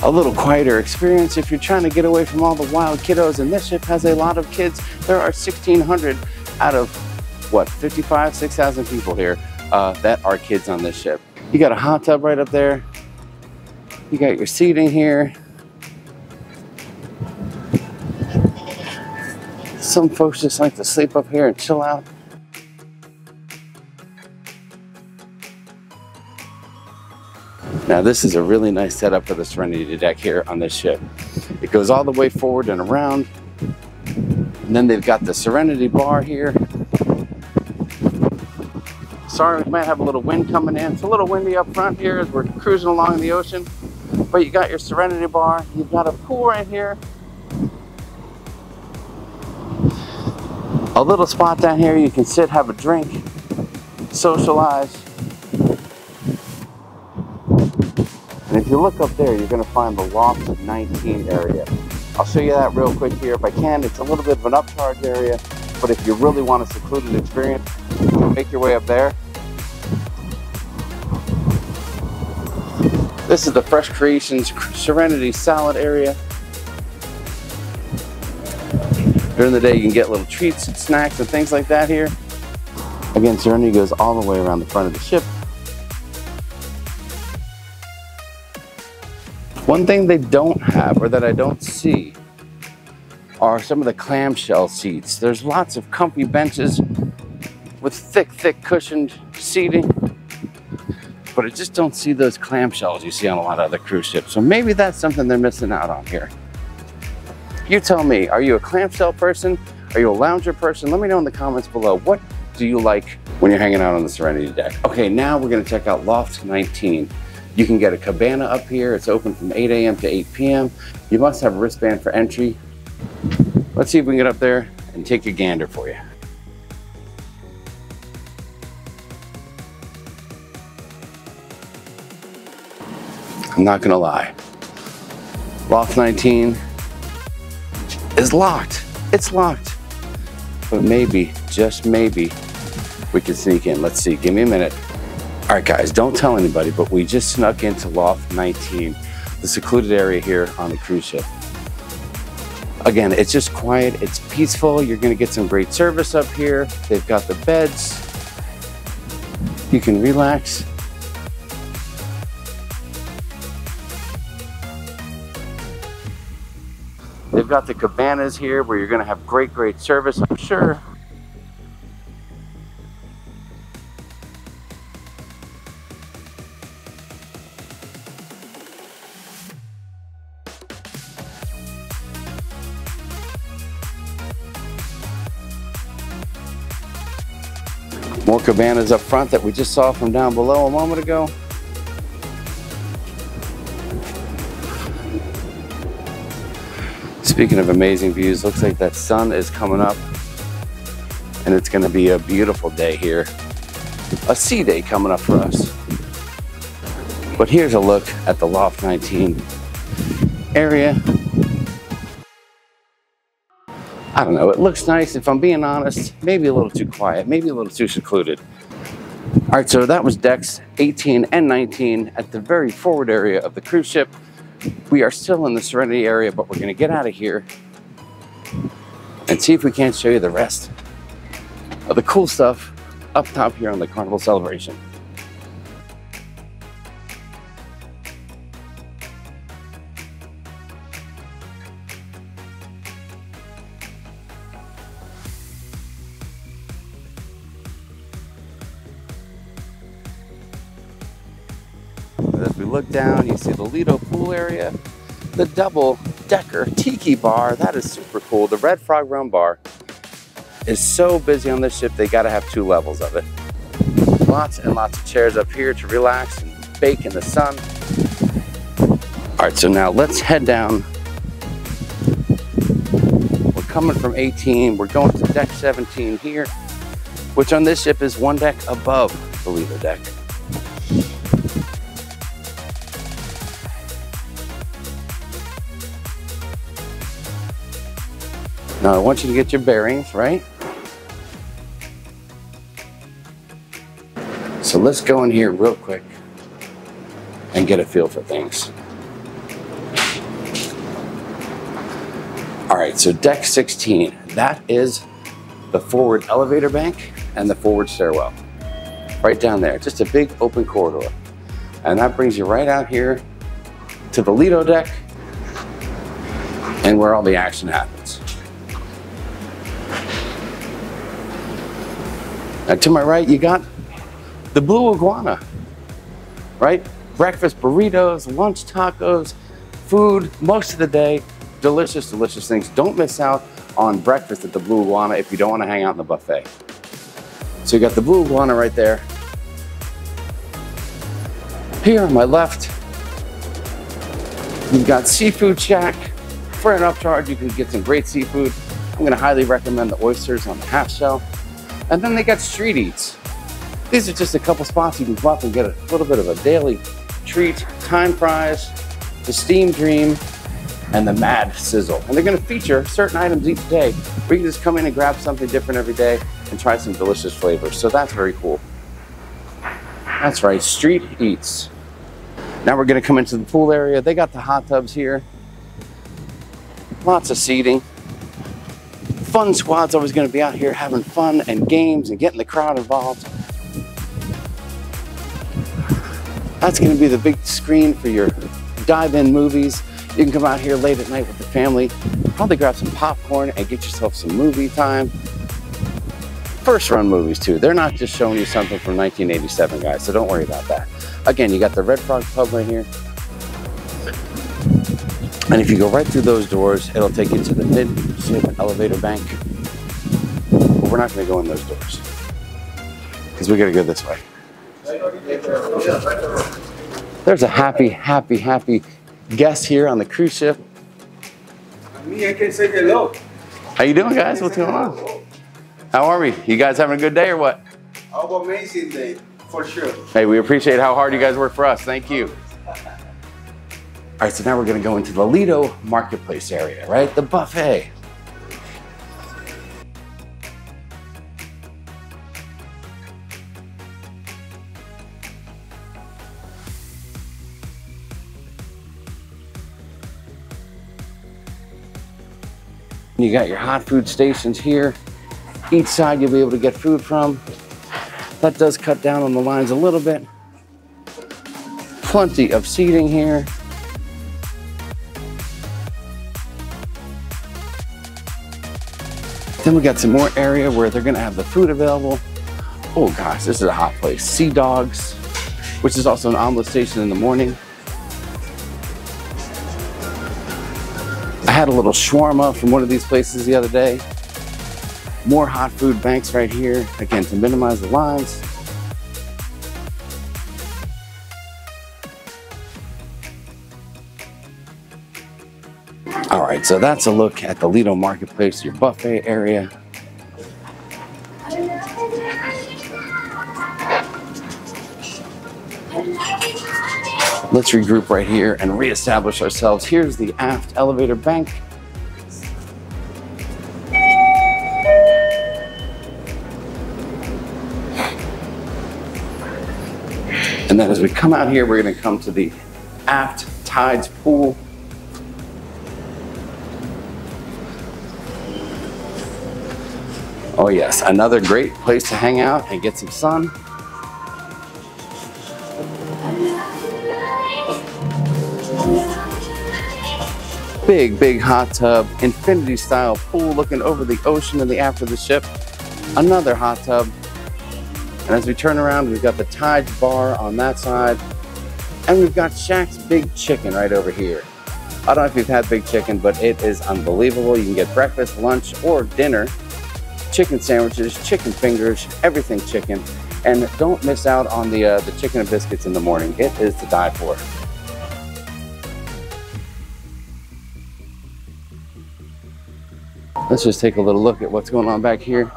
A little quieter experience if you're trying to get away from all the wild kiddos, and this ship has a lot of kids. There are 1,600 out of, what, 55, 6,000 people here that are kids on this ship. You got a hot tub right up there. You got your seating here. Some folks just like to sleep up here and chill out. Now this is a really nice setup for the Serenity deck here on this ship. It goes all the way forward and around. And then they've got the Serenity bar here. Sorry, we might have a little wind coming in. It's a little windy up front here as we're cruising along the ocean. But you got your Serenity bar. You've got a pool right here. A little spot down here you can sit, have a drink, socialize. And if you look up there, you're going to find the Loft 19 area. I'll show you that real quick here if I can. It's a little bit of an upcharge area, but if you really want a secluded experience, make your way up there. This is the Fresh Creations Serenity salad area. During the day, you can get little treats and snacks and things like that here. Again, Serenity goes all the way around the front of the ship. One thing they don't have, or that I don't see, are some of the clamshell seats. There's lots of comfy benches with thick cushioned seating, but I just don't see those clamshells you see on a lot of other cruise ships. So maybe that's something they're missing out on here. You tell me, are you a clamshell person? Are you a lounger person? Let me know in the comments below. What do you like when you're hanging out on the Serenity deck? Okay, now we're gonna check out Loft 19. You can get a cabana up here. It's open from 8 a.m. to 8 p.m. You must have a wristband for entry. Let's see if we can get up there and take a gander for you. I'm not gonna lie. Loft 19 is locked. It's locked. But maybe, just maybe, we can sneak in. Let's see, give me a minute. All right, guys, don't tell anybody, but we just snuck into Loft 19, the secluded area here on the cruise ship. Again, it's just quiet, it's peaceful. You're gonna get some great service up here. They've got the beds. You can relax. They've got the cabanas here where you're gonna have great service, I'm sure. More cabanas up front that we just saw from down below a moment ago. Speaking of amazing views, looks like that sun is coming up and it's gonna be a beautiful day here. A sea day coming up for us. But here's a look at the Loft 19 area. I don't know, it looks nice. If I'm being honest, maybe a little too quiet, maybe a little too secluded. All right, so that was decks 18 and 19 at the very forward area of the cruise ship. We are still in the Serenity area, but we're gonna get out of here and see if we can't show you the rest of the cool stuff up top here on the Carnival Celebration. As we look down, you see the Lido pool area, the double-decker tiki bar. That is super cool. The Red Frog Rum Bar is so busy on this ship, they gotta have 2 levels of it. Lots and lots of chairs up here to relax and bake in the sun. All right, so now let's head down. We're coming from 18, we're going to deck 17 here, which on this ship is 1 deck above the Lido deck. Now I want you to get your bearings, right? So let's go in here real quick and get a feel for things. All right, so deck 16, that is the forward elevator bank and the forward stairwell. Right down there, just a big open corridor. And that brings you right out here to the Lido deck and where all the action happens. Now to my right, you got the Blue Iguana, right? Breakfast burritos, lunch tacos, food most of the day. Delicious, delicious things. Don't miss out on breakfast at the Blue Iguana if you don't want to hang out in the buffet. So you got the Blue Iguana right there. Here on my left, you've got Seafood Shack. For an upcharge, you can get some great seafood. I'm going to highly recommend the oysters on the half shell. And then they got street eats. These are just a couple spots you can go up and get a little bit of a daily treat. Time fries, the Steam Dream, and the Mad Sizzle. And they're gonna feature certain items each day where you can just come in and grab something different every day and try some delicious flavors. So that's very cool. That's right, street eats. Now we're gonna come into the pool area. They got the hot tubs here. Lots of seating. Fun squad's always going to be out here having fun and games and getting the crowd involved. That's going to be the big screen for your dive-in movies. You can come out here late at night with the family, probably grab some popcorn and get yourself some movie time. First run movies too. They're not just showing you something from 1987, guys, so don't worry about that. Again, you got the Red Frog Pub right here. And if you go right through those doors, it'll take you to the mid-ship elevator bank. But we're not going to go in those doors because we got to go this way. There's a happy guest here on the cruise ship. Me, I can say hello. How you doing, guys? What's going on? How are we? You guys having a good day or what? Oh, amazing day, for sure. Hey, we appreciate how hard you guys work for us. Thank you. All right, so now we're gonna go into the Lido Marketplace area, right? The buffet. You got your hot food stations here. Each side you'll be able to get food from. That does cut down on the lines a little bit. Plenty of seating here. Then we got some more area where they're gonna have the food available. Oh gosh, this is a hot place. Sea Dogs, which is also an omelet station in the morning. I had a little shawarma from one of these places the other day. More hot food banks right here, again, to minimize the lines. All right, so that's a look at the Lido Marketplace, your buffet area. Let's regroup right here and reestablish ourselves. Here's the aft elevator bank. And then as we come out here, we're going to come to the aft tides pool. Oh yes, another great place to hang out and get some sun. Big hot tub, infinity style pool looking over the ocean in the aft of the ship. Another hot tub. And as we turn around, we've got the Tides bar on that side. And we've got Shaq's Big Chicken right over here. I don't know if you've had Big Chicken, but it is unbelievable. You can get breakfast, lunch, or dinner. Chicken sandwiches, chicken fingers, everything chicken. And don't miss out on the chicken and biscuits in the morning. It is to die for. Let's just take a little look at what's going on back here.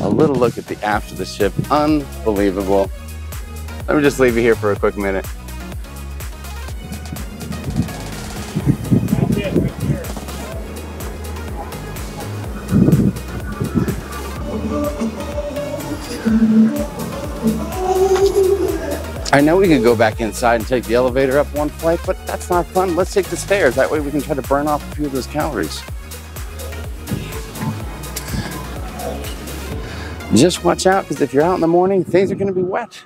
A little look at the aft of the ship. Unbelievable. Let me just leave you here for a quick minute. I know we could go back inside and take the elevator up one flight, but that's not fun. Let's take the stairs. That way we can try to burn off a few of those calories. Just watch out, because if you're out in the morning, things are going to be wet.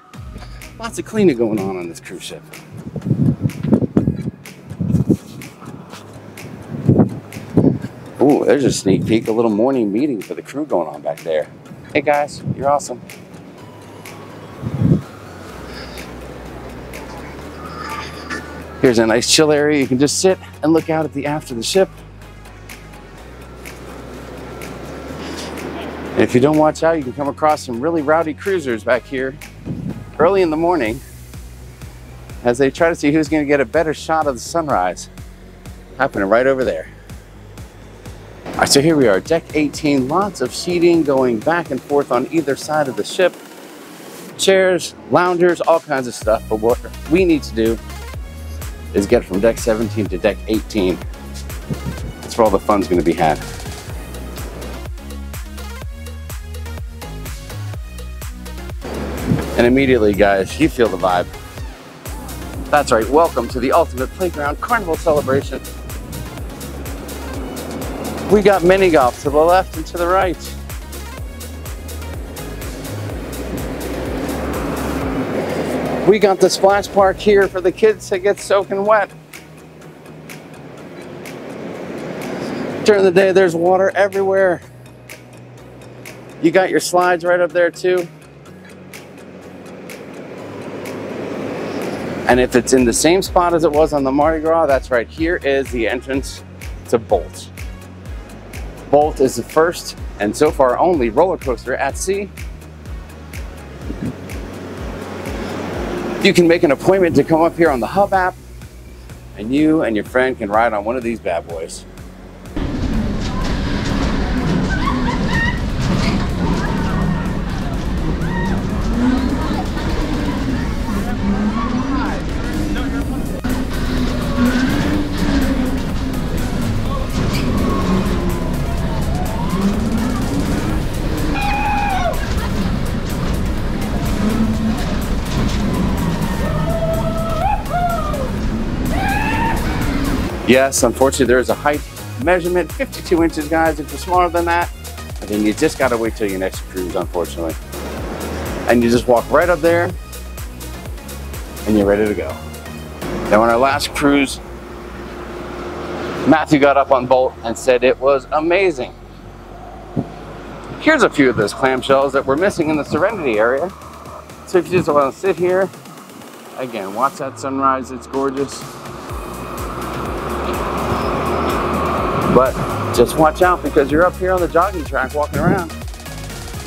Lots of cleaning going on this cruise ship. Ooh, there's a sneak peek, a little morning meeting for the crew going on back there. Hey guys, you're awesome. Here's a nice chill area. You can just sit and look out at the aft of the ship. And if you don't watch out, you can come across some really rowdy cruisers back here early in the morning as they try to see who's going to get a better shot of the sunrise happening right over there. All right, so here we are, deck 18, lots of seating going back and forth on either side of the ship. Chairs, loungers, all kinds of stuff. But what we need to do is get from deck 17 to deck 18. That's where all the fun's going to be had. And immediately, guys, you feel the vibe. That's right, welcome to the ultimate playground, Carnival Celebration. We got mini golf to the left and to the right. We got the splash park here for the kids to get soaking wet. During the day, there's water everywhere. You got your slides right up there too. And if it's in the same spot as it was on the Mardi Gras, that's right, here is the entrance to Bolt. Bolt is the first and so far only roller coaster at sea. You can make an appointment to come up here on the Hub app, and you and your friend can ride on one of these bad boys. Yes, unfortunately, there is a height measurement, 52 inches, guys. If you're smaller than that, then you just got to wait till your next cruise, unfortunately. And you just walk right up there, and you're ready to go. Now, on our last cruise, Matthew got up on Bolt and said it was amazing. Here's a few of those clamshells that we're missing in the Serenity area. So if you just want to sit here, again, watch that sunrise, it's gorgeous. But just watch out, because you're up here on the jogging track walking around.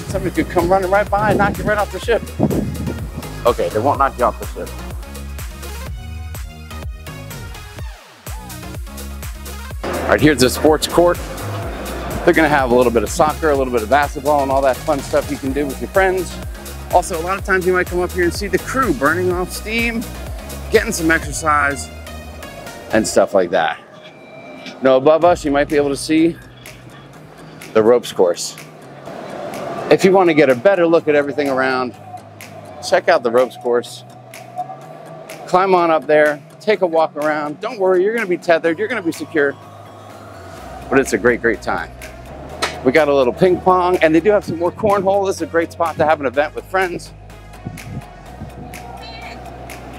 Somebody could come running right by and knock you right off the ship. Okay, they won't knock you off the ship. All right, here's the sports court. They're gonna have a little bit of soccer, a little bit of basketball, and all that fun stuff you can do with your friends. Also, a lot of times you might come up here and see the crew burning off steam, getting some exercise, and stuff like that. Now, above us, you might be able to see the ropes course. If you want to get a better look at everything around, check out the ropes course. Climb on up there, take a walk around. Don't worry, you're gonna be tethered, you're gonna be secure, but it's a great, great time. We got a little ping pong, and they do have some more cornhole. This is a great spot to have an event with friends.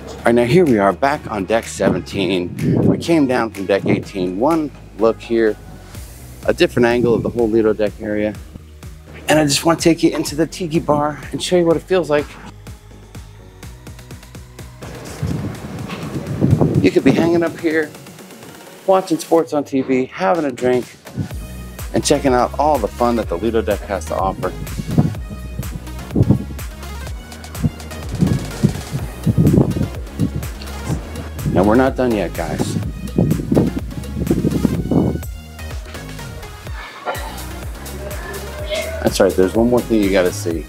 All right, now here we are back on deck 17. We came down from deck 18. One look here, a different angle of the whole Lido deck area. And I just want to take you into the tiki bar and show you what it feels like. You could be hanging up here, watching sports on TV, having a drink, and checking out all the fun that the Lido deck has to offer. Now we're not done yet, guys. That's right, there's one more thing you gotta see.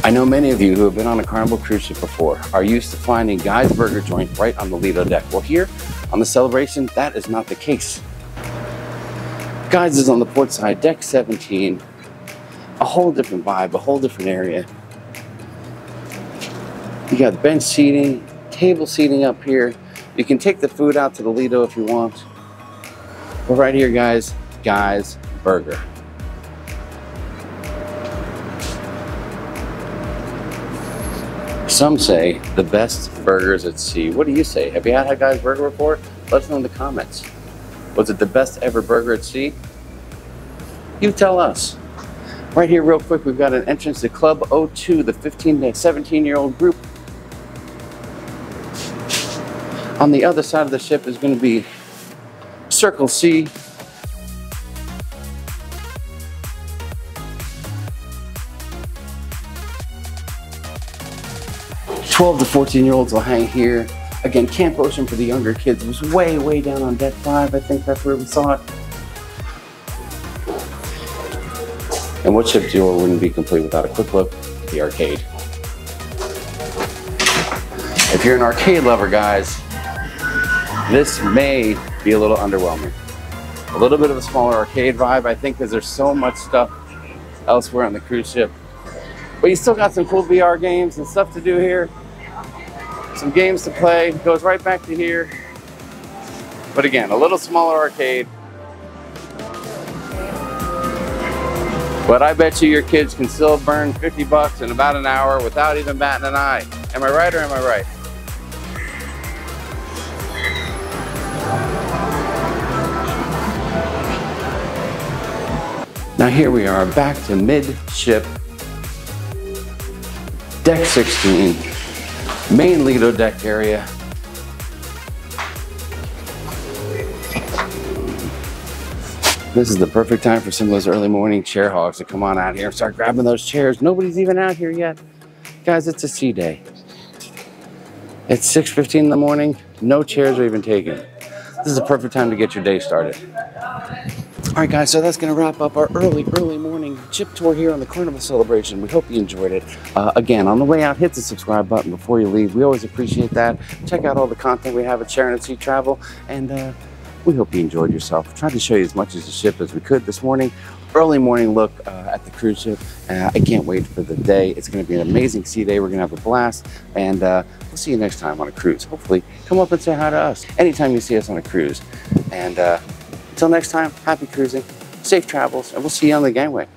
I know many of you who have been on a Carnival cruise ship before are used to finding Guy's Burger joint right on the Lido deck. Well, here on the Celebration, that is not the case. Guy's is on the port side, deck 17. A whole different vibe, a whole different area. You got bench seating, table seating up here. You can take the food out to the Lido if you want. But right here, guys, Guy's Burger. Some say the best burgers at sea. What do you say? Have you had Guy's Burger before? Let us know in the comments. Was it the best ever burger at sea? You tell us. Right here real quick, we've got an entrance to Club 02, the 15 to 17-year-old group. On the other side of the ship is going to be Circle C. "12 to 14-year-olds will hang here." Again, Camp Ocean for the younger kids was way, way down on deck 5. I think that's where we saw it. And what ship tour wouldn't be complete without a quick look at the arcade? If you're an arcade lover, guys, this may be a little underwhelming. A little bit of a smaller arcade vibe, I think, because there's so much stuff elsewhere on the cruise ship. But you still got some cool VR games and stuff to do here. Some games to play, goes right back to here. But again, a little smaller arcade. But I bet you your kids can still burn 50 bucks in about an hour without even batting an eye. Am I right or am I right? Now here we are back to midship, deck 16, main Lido deck area. This is the perfect time for some of those early morning chair hogs to come on out here and start grabbing those chairs. Nobody's even out here yet. Guys, it's a sea day. It's 6:15 in the morning. No chairs are even taken. This is the perfect time to get your day started. All right, guys, so that's going to wrap up our early morning ship tour here on the Carnival Celebration. We hope you enjoyed it. Again, on the way out, hit the subscribe button before you leave. We always appreciate that. Check out all the content we have at Sharonatsea Travel, and we hope you enjoyed yourself. We tried to show you as much of the ship as we could this morning. Early morning look at the cruise ship. I can't wait for the day. It's going to be an amazing sea day. We're going to have a blast, and we'll see you next time on a cruise. Hopefully, come up and say hi to us anytime you see us on a cruise. And until next time, happy cruising, safe travels, and we'll see you on the gangway.